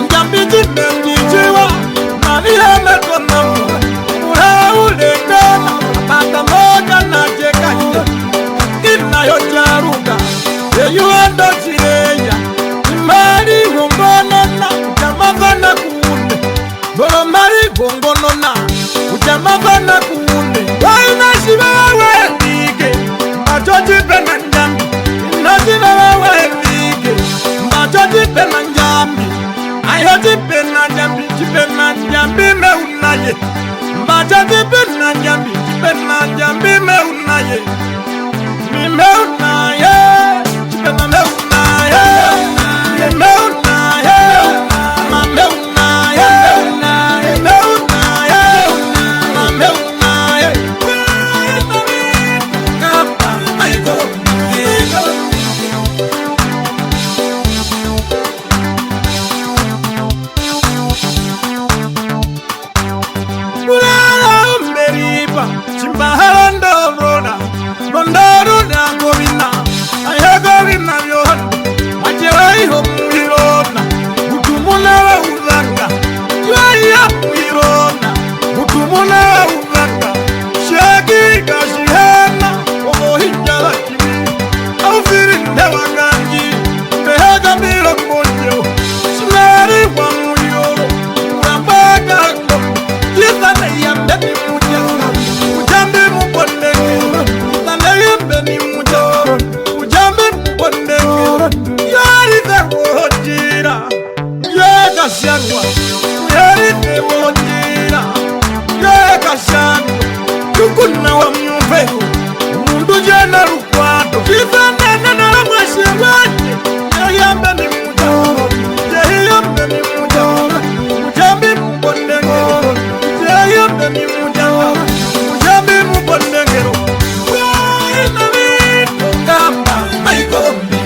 Njambi jimbe njijiwa, nani hame kwa namu, ura ule fero mundu jana rukwado kifana na mwashewani yayambe ni mujoro yayambe ni mujoro mujambi mbondengero yayambe ni mujoro mujambi mbondengero wana vitu kamba maigombi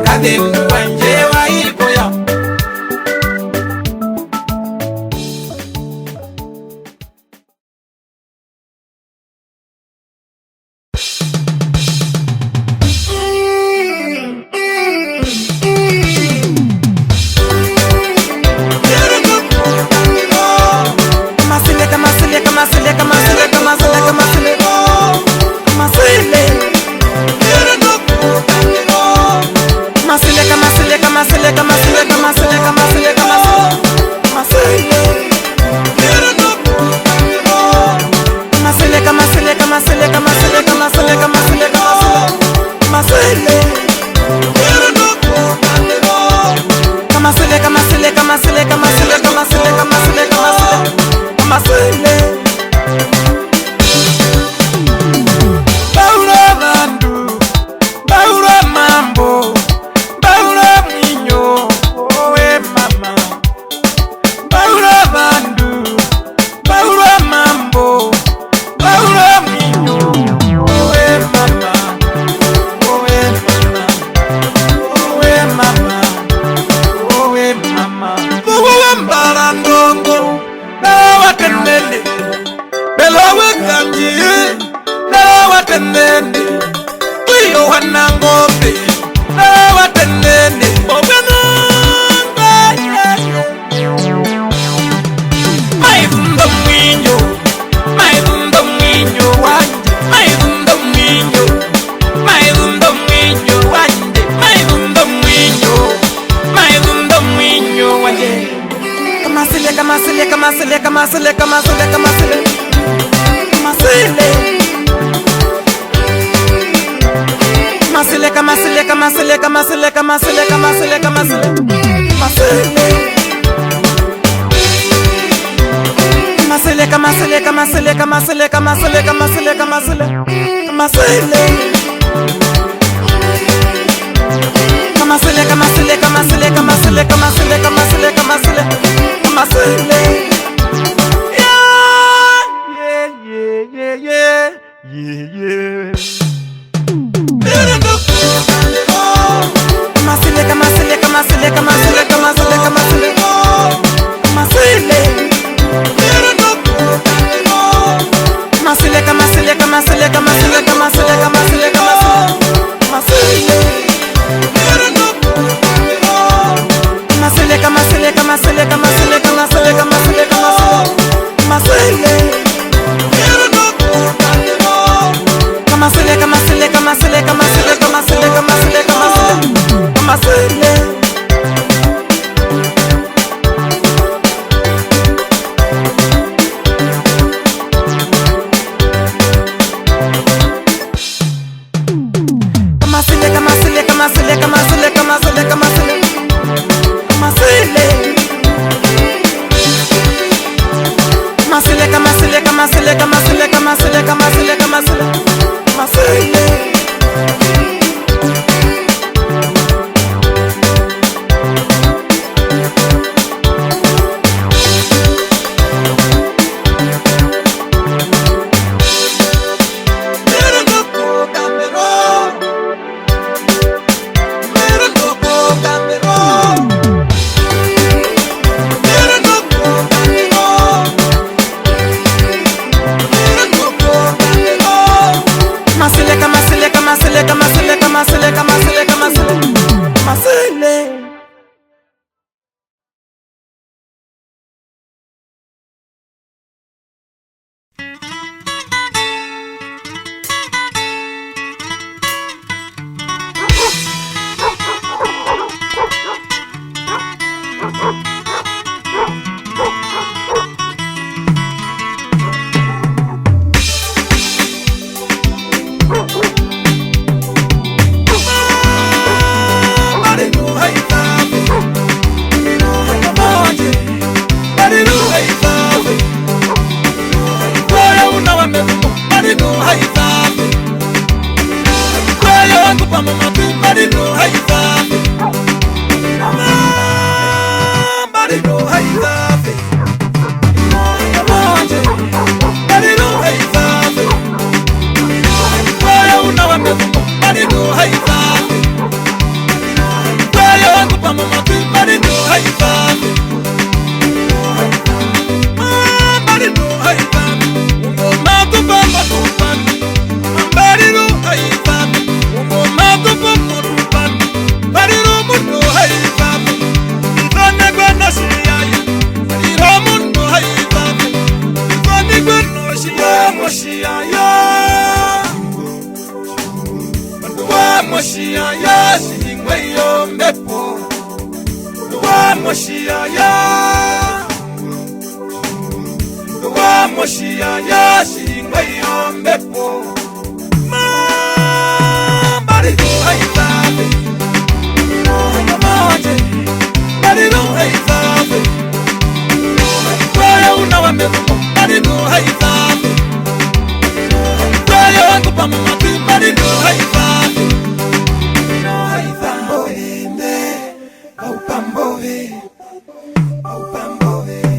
Kadem wanje wa ipo Iyo wanangope watenene obenanga maivundo mwinyo wanje maivundo mwinyo wanje maivundo mwinyo wanje kamasile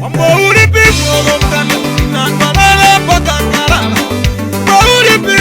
Mambo uri pipo,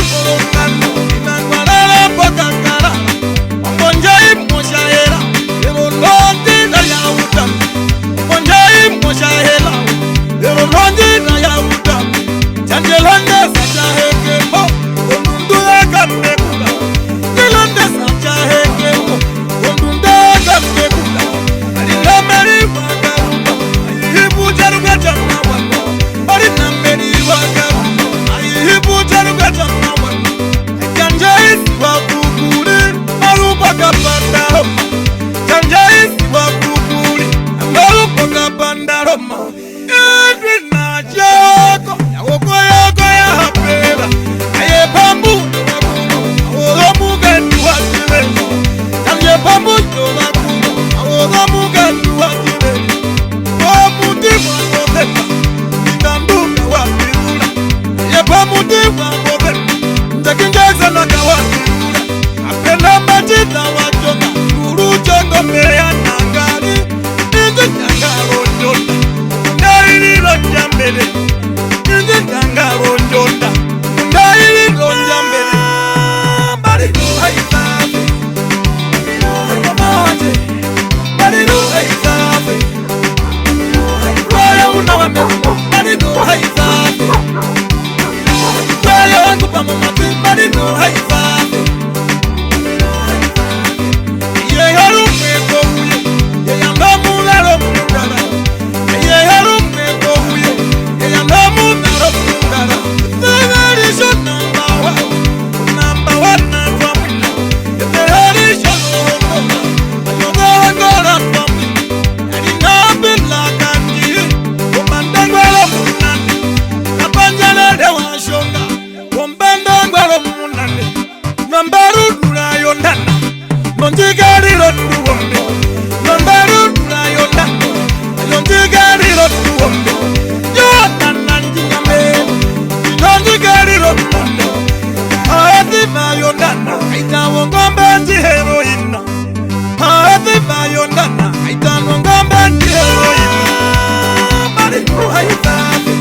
Nomberu nayondana nonjigariro tuombe Nomberu nayondana nonjigariro tuombe Yondana njingame nonjigariro tuombe Hathi nayondana itawongombe heroina Hathi nayondana itawongombe heroina Bari nuhaifafi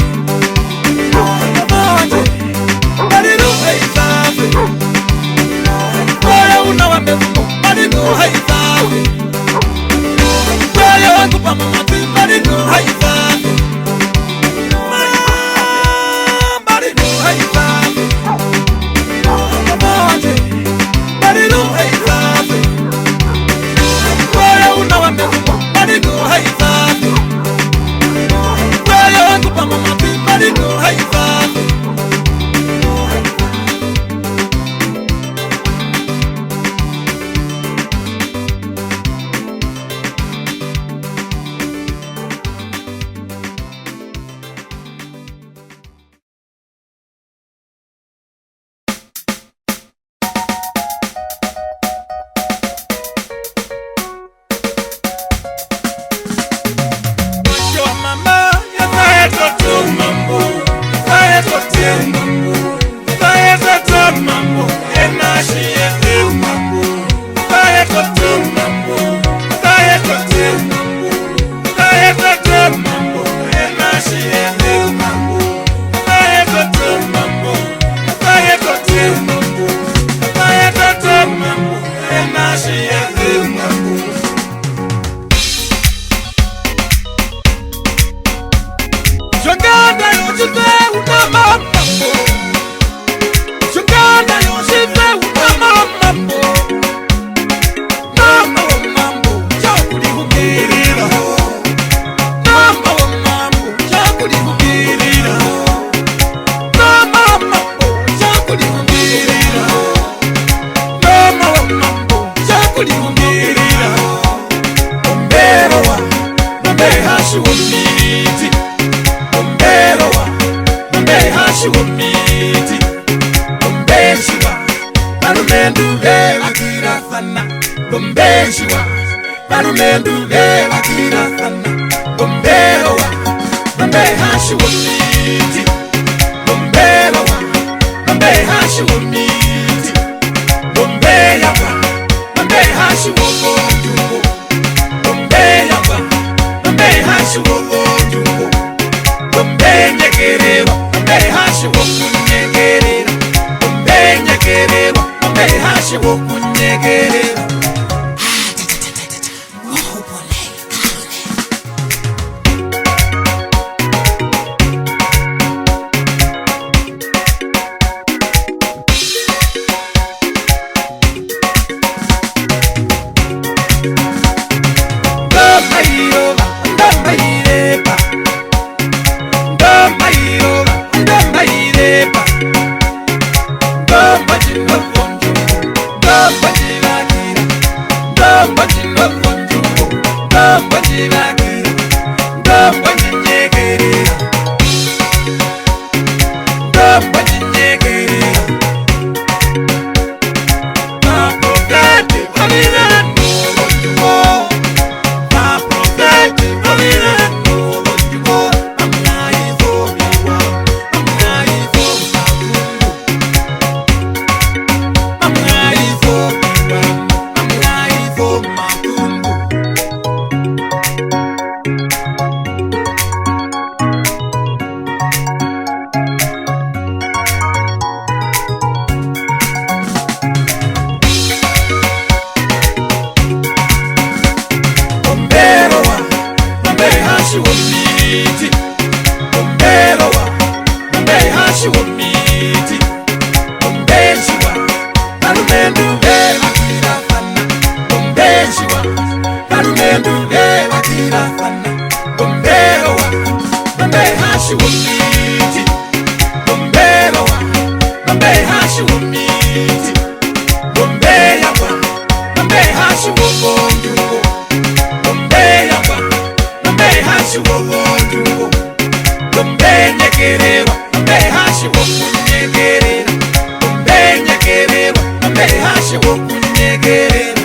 Ngombe hashe wokunyegerera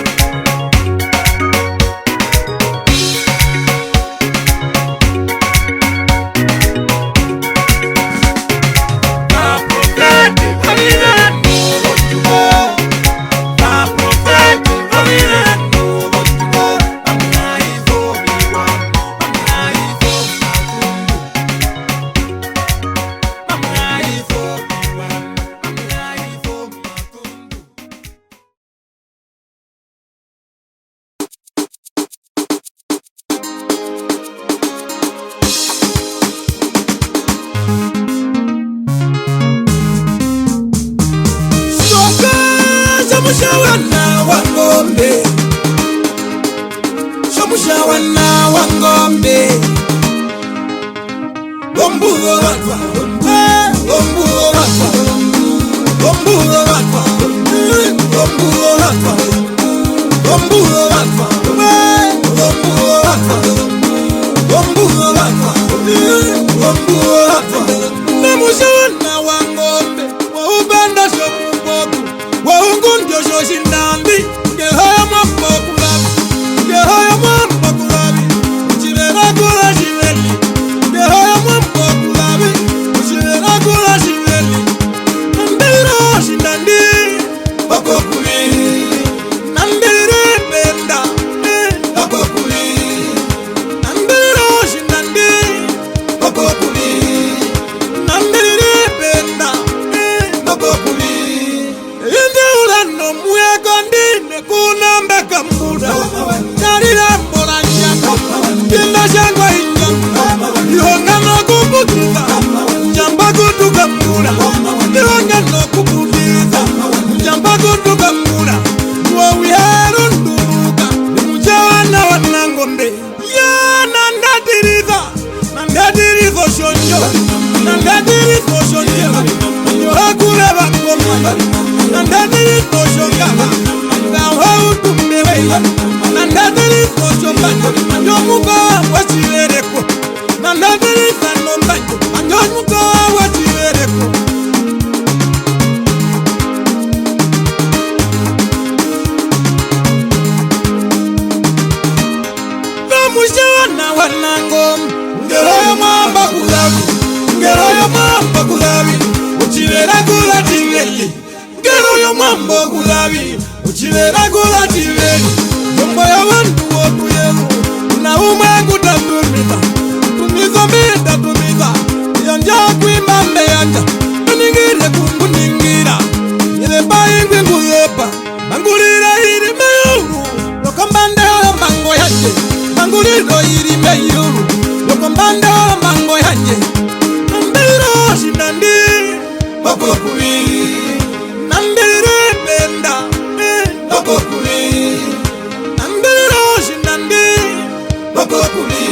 Shamushawana wa ngombe, shamushawana wa ngombe, gombuo watwa, gombuo watwa, gombuo watwa, gombuo watwa, gombuo watwa, gombuo watwa, gombuo watwa, gombuo watwa. Shamushawana wa ngombe, wa ubanda shokuboku. Waungundio shoshindambi, Yehoya mwambo kulabi, Yehoya mwambo kulabi, uchilera kula shiveli, Yehoya mwambo kulabi, uchilera kula shiveli. Nandiro shindandi, bako kuli, nandire benda, bako kuli, nandiro shindandi, bako kuli, nandire benda, bako kuli. Kuna mbeka muda Narira mbora njaka Kila shangwa injaka Ihonga no kuputuka Njamba kutuka muda Ihonga no kuputiza Njamba kutuka muda Mwa wiharu nduruka Mchawana wana ngombe Ya nandatiriza Nandatirizo shonjo Nandatirizo shonjo Yoha kule bakoma Nandatirizo shongaba Nandadiri kochobano Anjomuka wachivereko Nandadiri sanombanyo Anjomuka wachivereko Kamushawana wanangom Ngeroyo mwamba kulavi Ngeroyo mwamba kulavi Uchivera kula tingeli Ngeroyo mwamba kulavi Uchilera kula tiveni Jombo ya wandu wotu yenu Na umengu tatumita Tumiza mita tumiza Yanja kuimba mbeyanja Ningire kungu ningira Ile baingwi ngulepa Mangulira hiri meyuru Lokambande hala mango yanje Manguliro hiri meyuru Lokambande hala mango yanje Nambiro shindandi Bako kubi Nambire benda Bako kuli, nambiro shindandi. Bako kuli,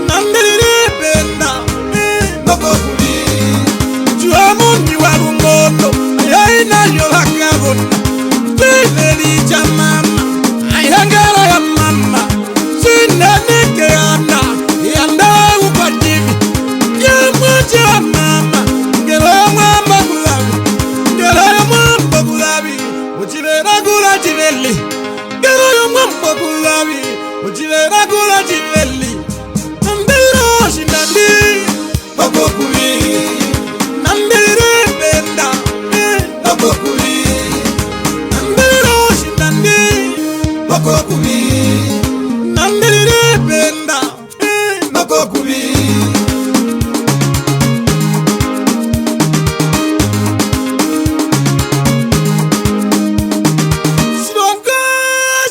nambire benda. Bako kuli, chuamuni warungondo. Ayaina yohakavona, teveli cha mama. Ayangara ya mama, sinaneke anda. Yanda upadivi, yamuche wa mama. Ngero ya mwamba kulabi, ngero ya mwamba kulabi. Uchilera kula chiveli Gero yo mwambo kulabi Uchilera kula chiveli Nambiro shindandi Bako kuli Nambire benda Bako kuli Nambiro shindandi Bako kuli Nambire benda Bako kuli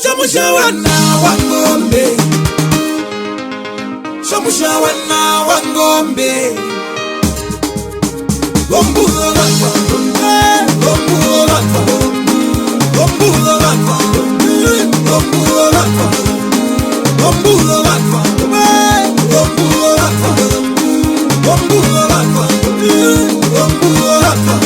Shamushawana wa ngombe Shamushawana wa ngombe Gombuo watwa Gombuo watwa Gombuo watwa Gombuo watwa Gombuo watwa Gombuo watwa Gombuo watwa Gombuo watwa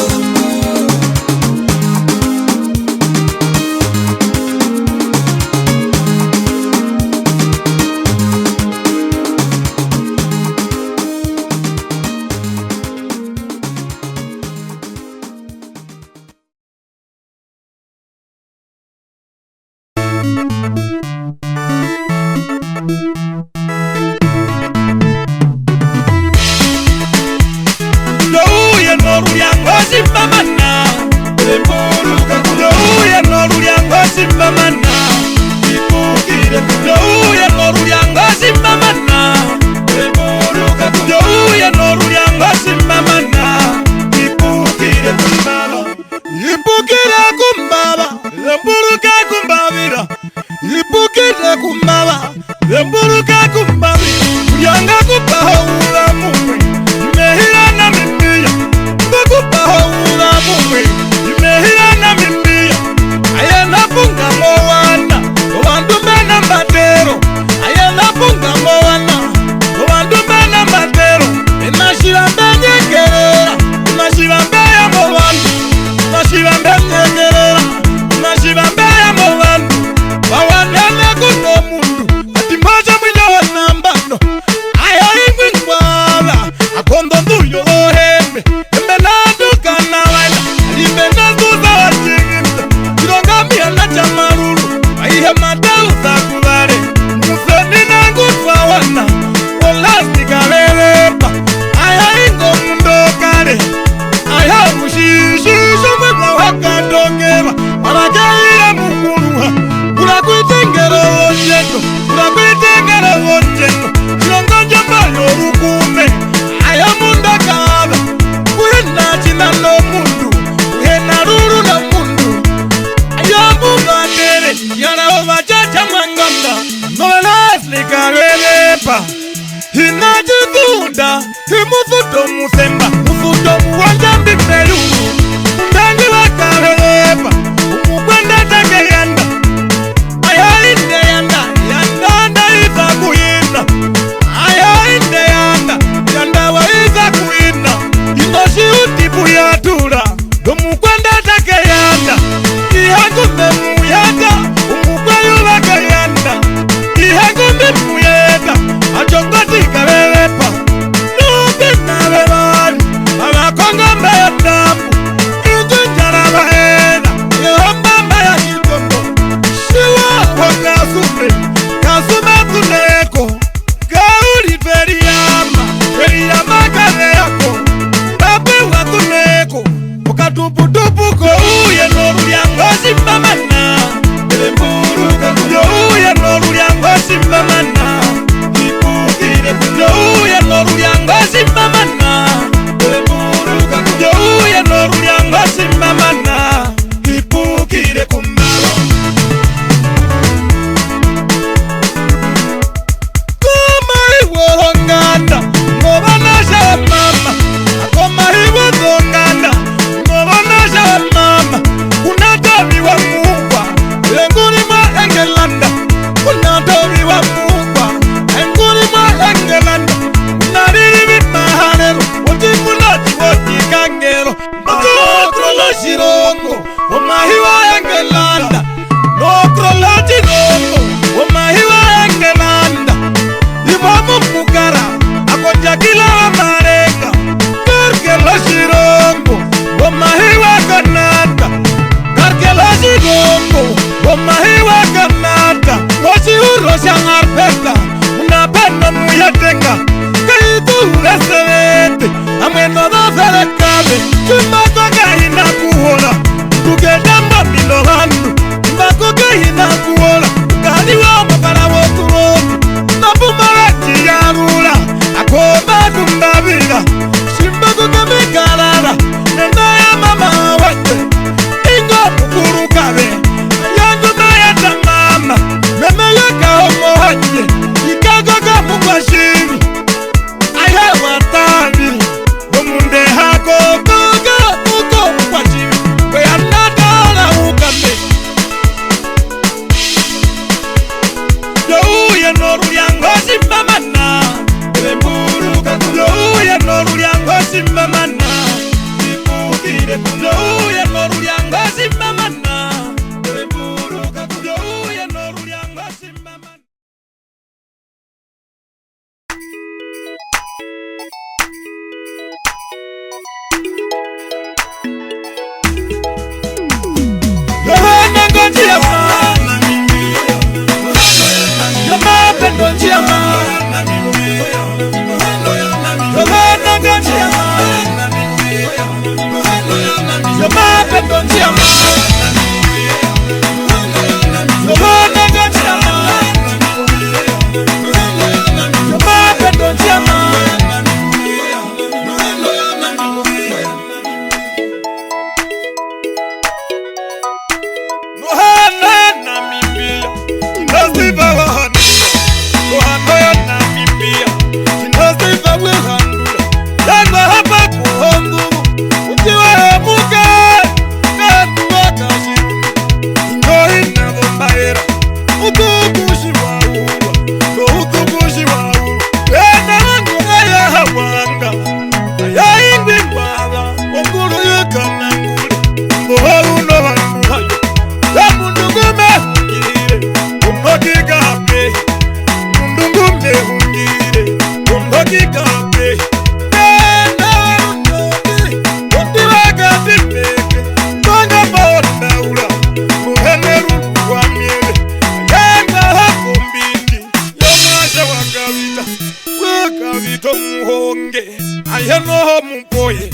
no mumpoye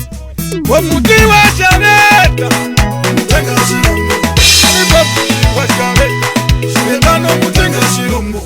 omuti wa shabeta mutenga shirombo alipo wa shabeta shibeta no mutenga shirombo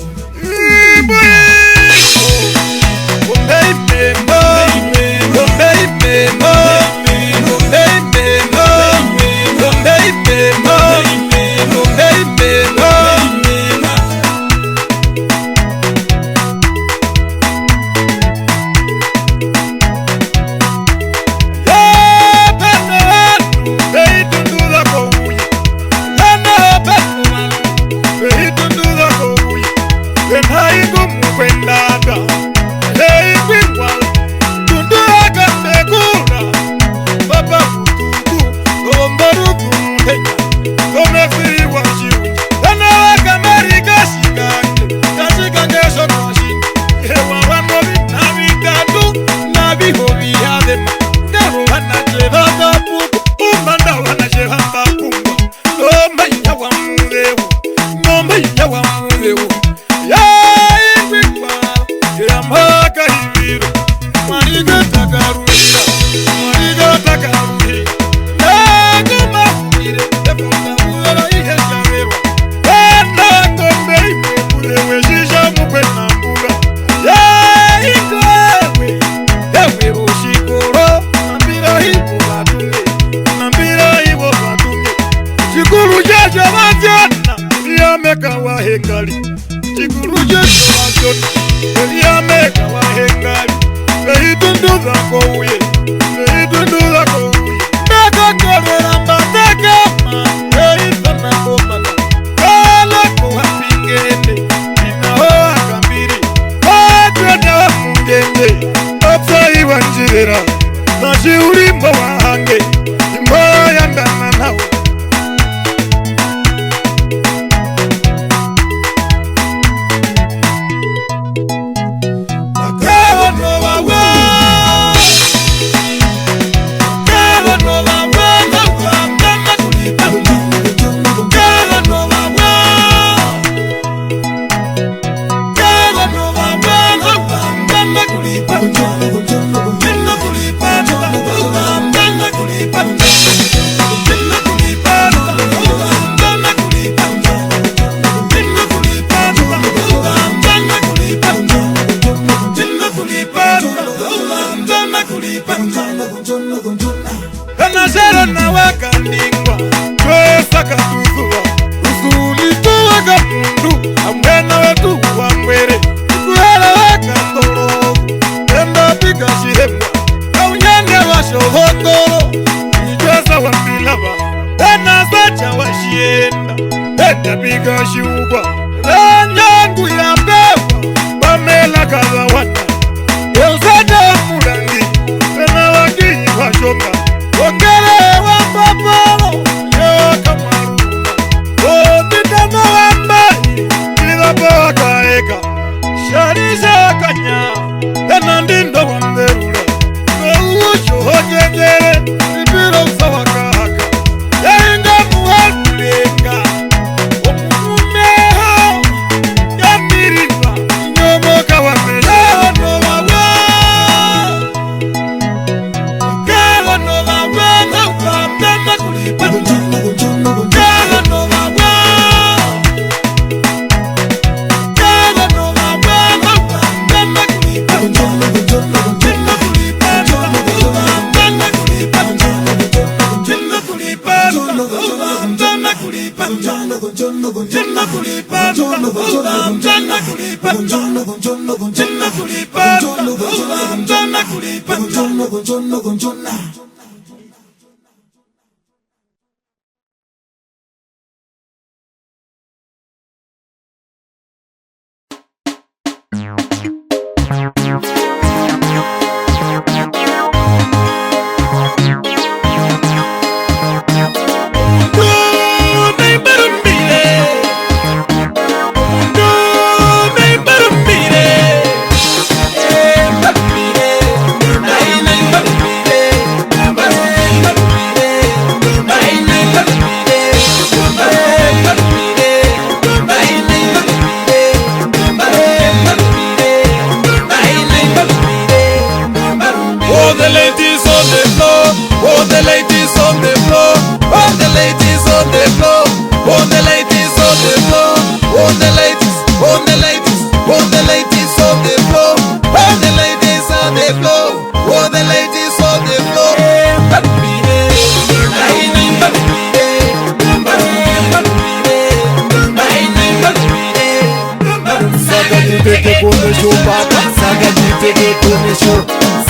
show baba saga ditege kome show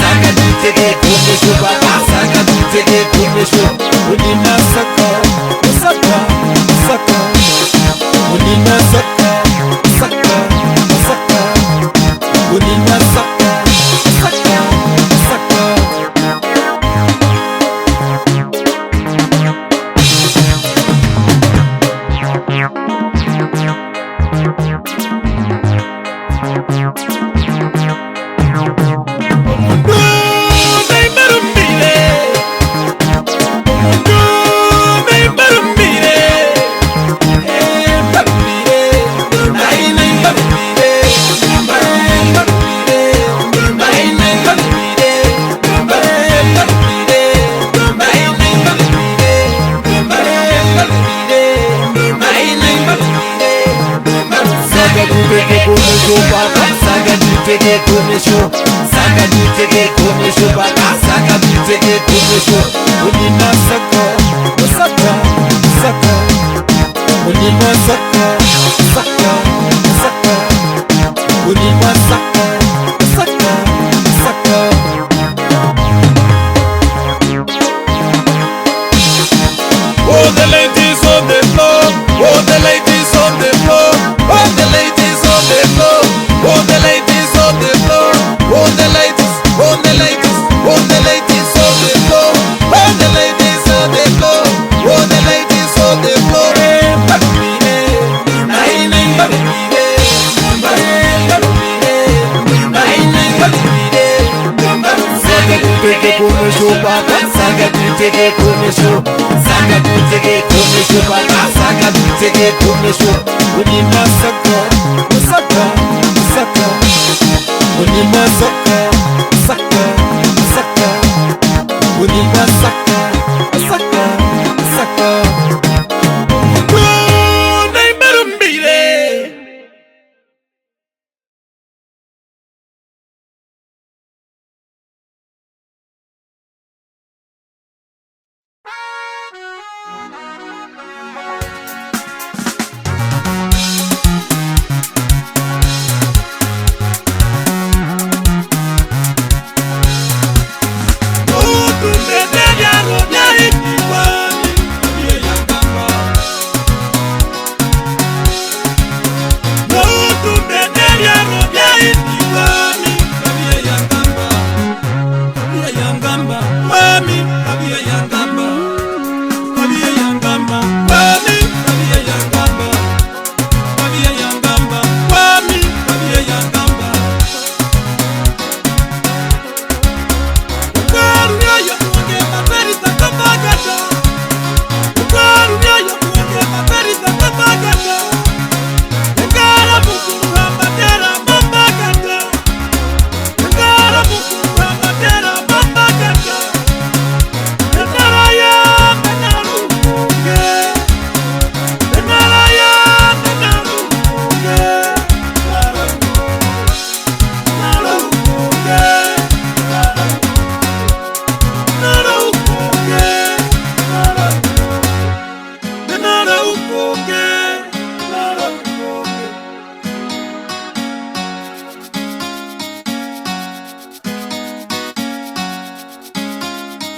saga ditege kome show baba saga ditege kome show unina saka saka saka unina saka saka saka unina saka saka saka saga ditege kome show saga ditege kome show baba saga ditege kome show unina saka saka saka unina saka saka saka unina saka saka saka Oh, the ladies on the floor, oh, the ladies on the floor, oh, the ladies on the floor, oh, the ladies on the floor, oh, the ladies, oh, the ladies, oh, the ladies on the floor, oh, the ladies on the floor, oh, the ladies on the floor. saga ditege kome show baba saga ditege kome show saga ditege kome show baba saga ditege kome show unina saka saka saka unina saka saka saka unina saka saka saka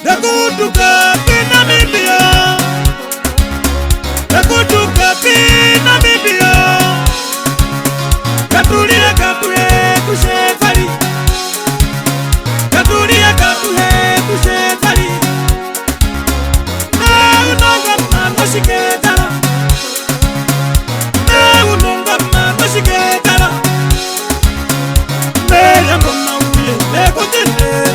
Nakutuka Namibia, nakutuka Namibia, katulia kakule kushefali, katulia kakule kushefali, na unonga mashiketala, na unonga mashiketala, meya ngoma uye lekotele.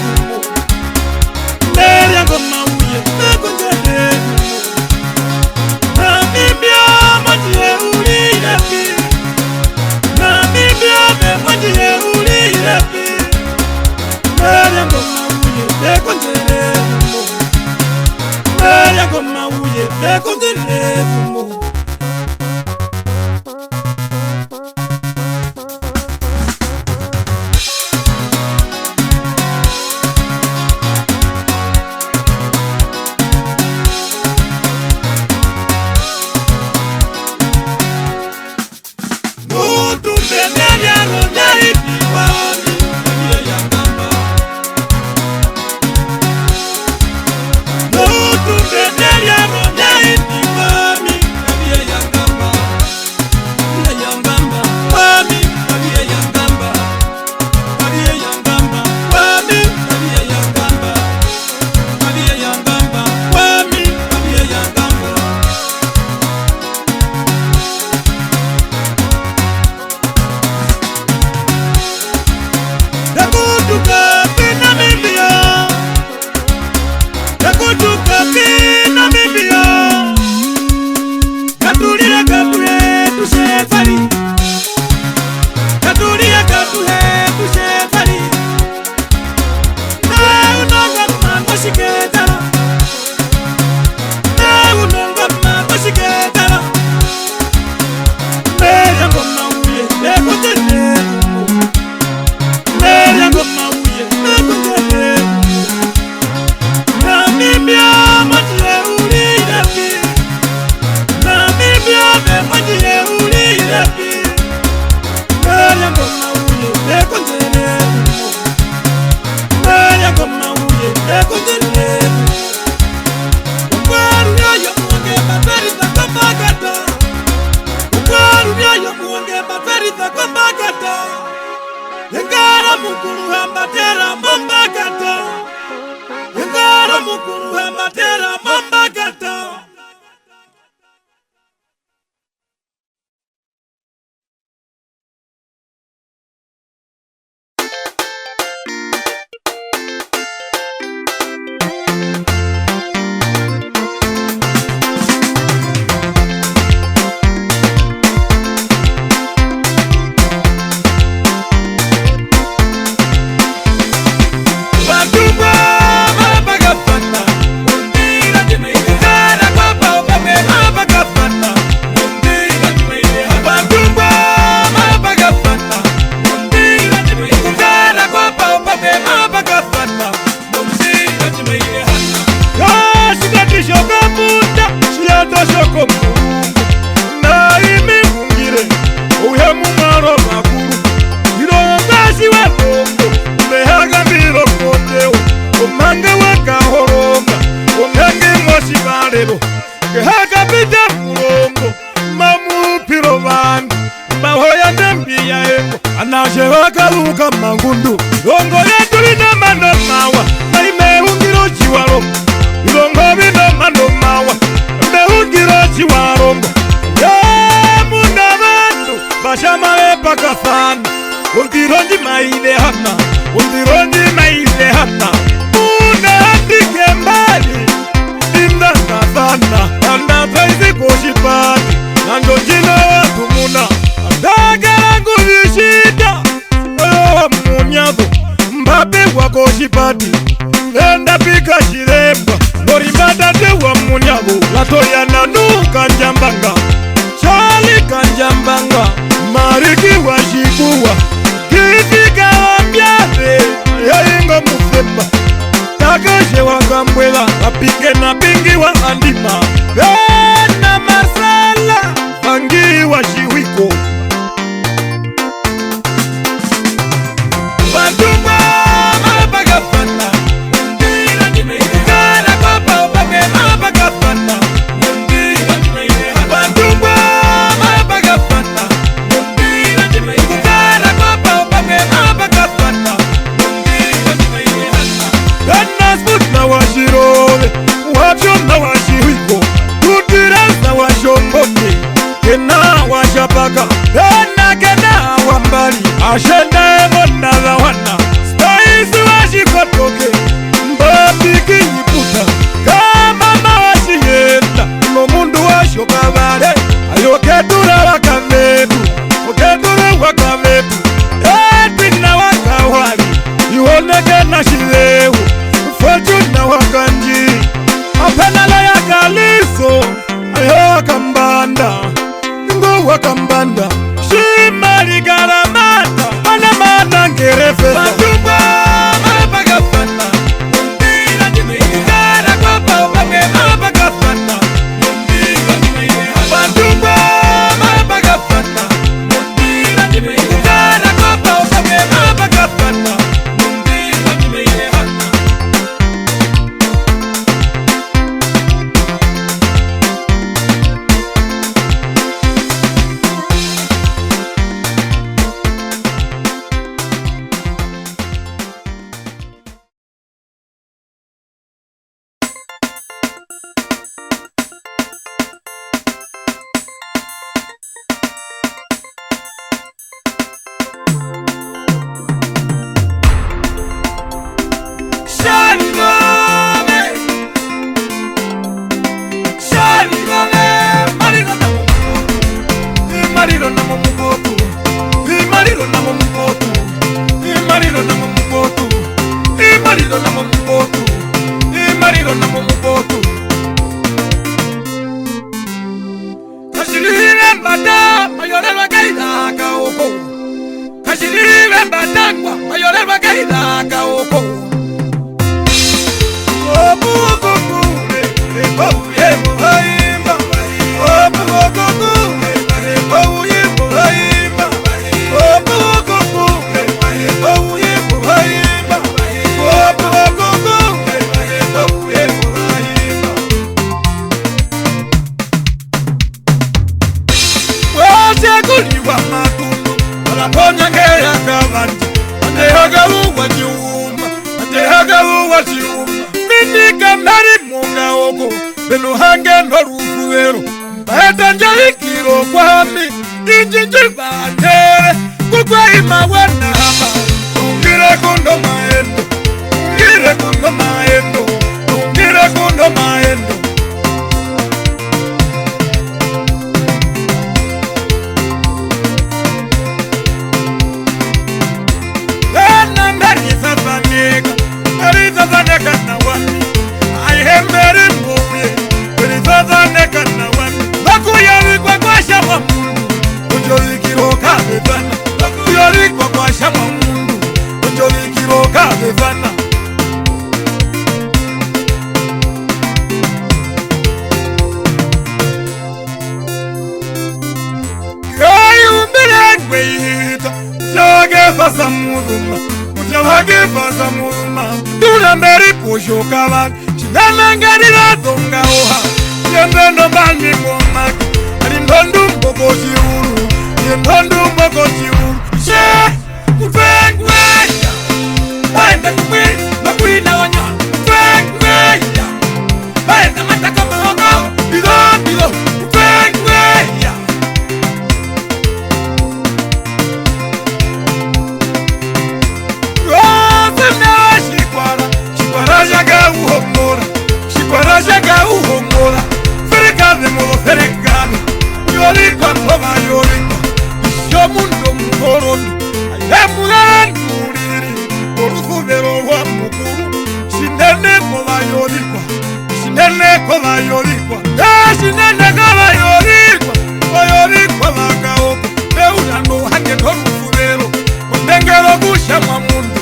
Mangundu Longo yetu lina mando mawa Na imeungiro chiwaro Longo vina mando mawa Imeungiro chiwaro Ya munda vandu Bashama wepa kafana Undironji maile hana Undironji maile hana Munda handike mbali Inda kafana Anda faizi kushipati Nando jina watu muna Andagarangu vishida Munyago mbabe wako shipati Nenda pika shiremba Norimada dewa munyago Latoya nanu kanjambanga Chali kanjambanga Mariki wa shikuwa Kifika wambiade Yaingo mufemba Takashe wakambwela Apike na pingi wa andima Vena masala Pangi wa shiwiko Kena wambali Ashende mona la wana Staisi washikotoke Mbapiki nyiputa Kama mawashiyenda Mundu washoka vale Ayoketura wakavetu Oketura wakavetu Etina wakawali Iwoneke na shilewu Fortuna wakanji Apenala ya kaliso Ayo wakambanda Wakambanda Shimari garamata Mana mana ngerefe Matumba Mabagafana Mundira jimei Gara kwa pao Pake mabagafana Mundira jimei Matumba Mabagafana Mundira jimei Gara kwa pao Pake mabagafana Mundira jimei kaida ka oko obu kokule obu ye mohaimba obu kokule obu ye mohaimba obu kokule obu ye mohaimba obu kokule obu ye mohaimba wache kuliwa matundu walaponya ngeya kabandi anehaga uwa jiuma mini kamari munga oko beno hange norufuvero baheta njalikiro kwami injinji bantere kukwa ima wanahama ungire kundo maendo ungire kundo maendo ungire kundo maendo Neka na wani aihembere mbuye Kurizaza neka na wani Bakuyari kwa kwa shama mundu Ujoli kiroka bevana Bakuyari kwa shama mundu Ujoli kiroka bevana Kai umbele ngweita Jage fasa muruma Jage fasa muruma Duna mberi pusho kawan Chidana ngarira donga oha Yembendo bani mwomaki Alintondu mboko chiuru Yentondu mboko chiuru She Kufengweya Baenda kukwi Makwi na wanya Kufengweya Baenda mataka mahoka Bido bido Kufengweya Shikwarajaga uhomora Ferekade modo ferekade Yorikwa toba yorikwa Isho mundo muhorondo Ayemugara nuriri Orufuvero wa mukuru Shinene koba yorikwa Shinene koba yorikwa Shinene koba yorikwa Yorikwa bakaoko Meurano hake norufuvero Ondengero gusha mwa mundo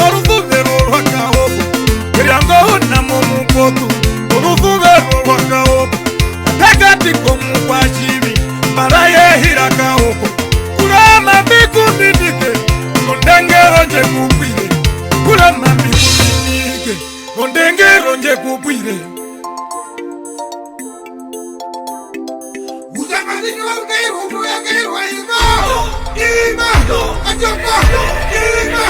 Orufuvero rwakaoko Kiriango na mumukotu Orufuvero rwakaoko Katekati komu kwa chibi Maraye hirakaoko Kurama biku minike Ondengero nje kupire Kurama biku minike Ondengero nje kupire Uzamadini wa mkairu Utuya kairu wa ima Ima Ajoka Ima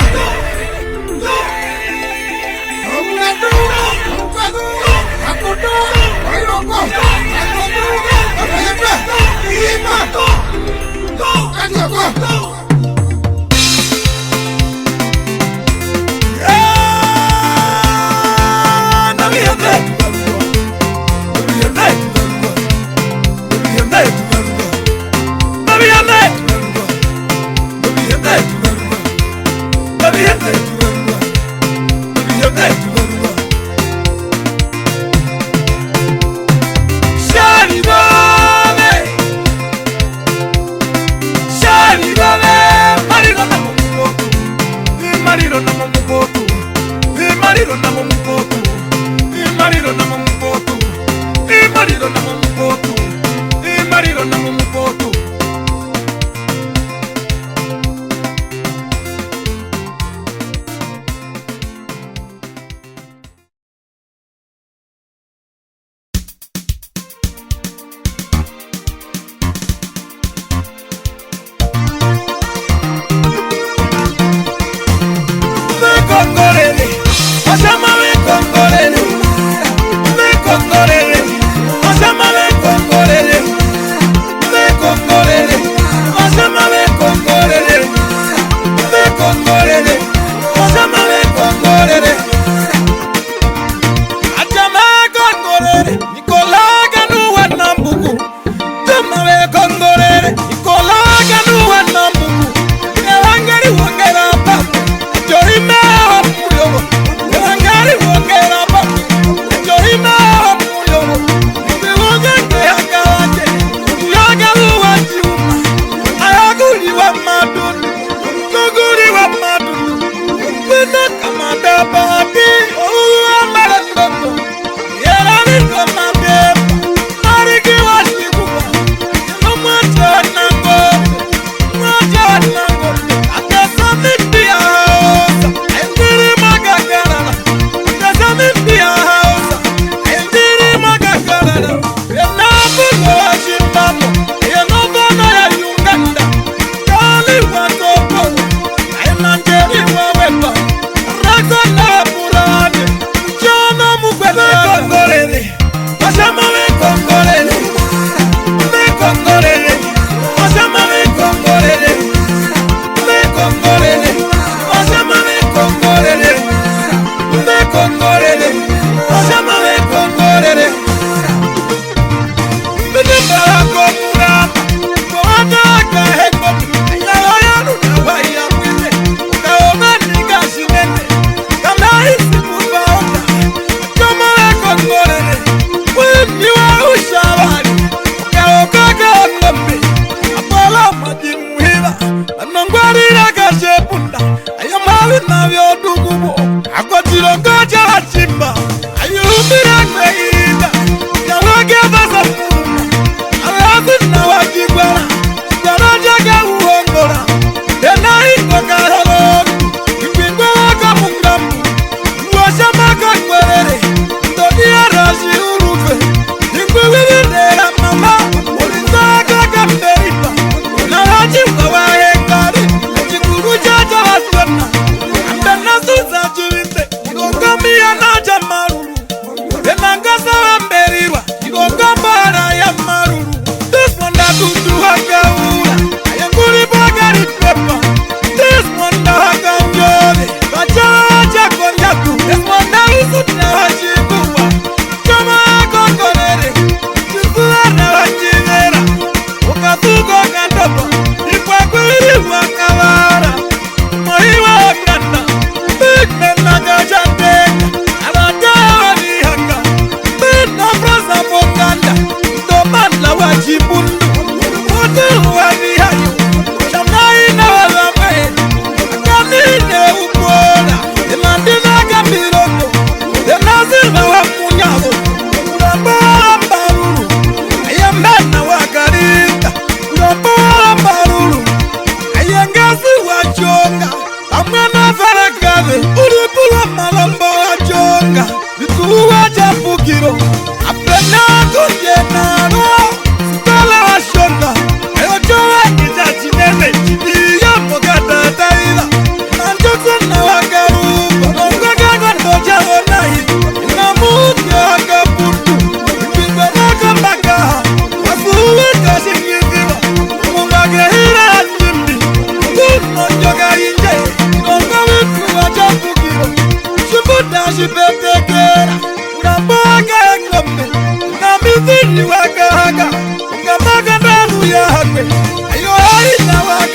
wajapukiro apena kunyenaro Stala washona Eyojowe nijachinele Iyo mogada taila Nanjozo na wakaruba Nongagaga ndoja onahi Inamuti akaputu Mbingwe naka mbaka Wasuwe kashingiziwa Mungage hira njimbi Kuno njoga inje Nonga witu wajapukiro Shubuda shibetekera Ngabaga ngombe Ngamizini wakahaga Ngamaga ndanu ya hakwe Ayo hari na wakahaga